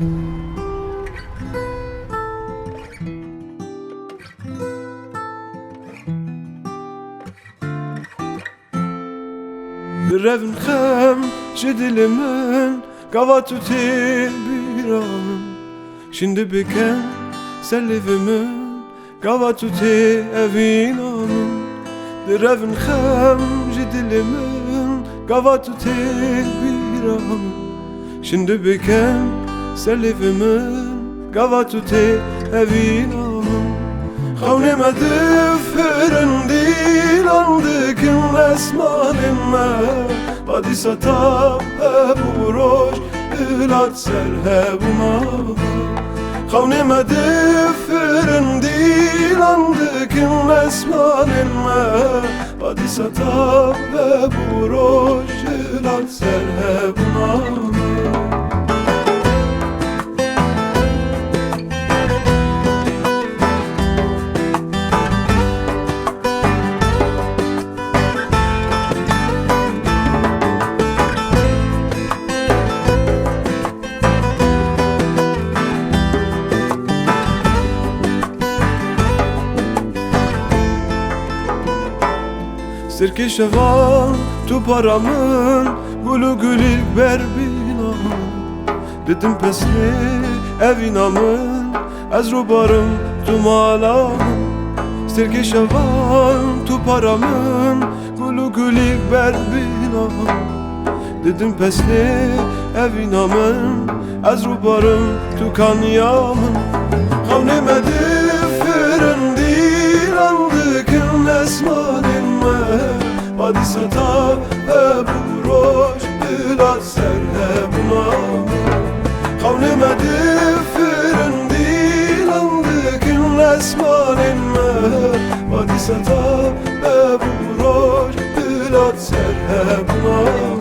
Revn khem jidilimin Gavat uti biramın Şimdi biken sellivimin Gavat uti evinamın Revn khem jidilimin Gavat uti biramın Şimdi biken sellivimin Gavat uti evinamın Khavne difrin dilandıkın esmanime Badisa ta hebu roj ilat ser hebu ma Khavne difrin dilandıkın esmanime Badisa ta hebu roj ilat ser hebu ma Sirke şevan tu paramın Gulu gülük ber binamın Dedim pesne evinamın Ez rubarım tu malamın Sirke şevan tu paramın Gulu gülük ber binamın Dedim pesne evinamın Ez rubarım tu kanyamın Kavnime difrin dilandıkın esmanın Badisa ta hebu roj ilat ser hebu namı Kavnime difrin dilandıkın esmanime Badisa ta hebu roj ilat ser hebu namı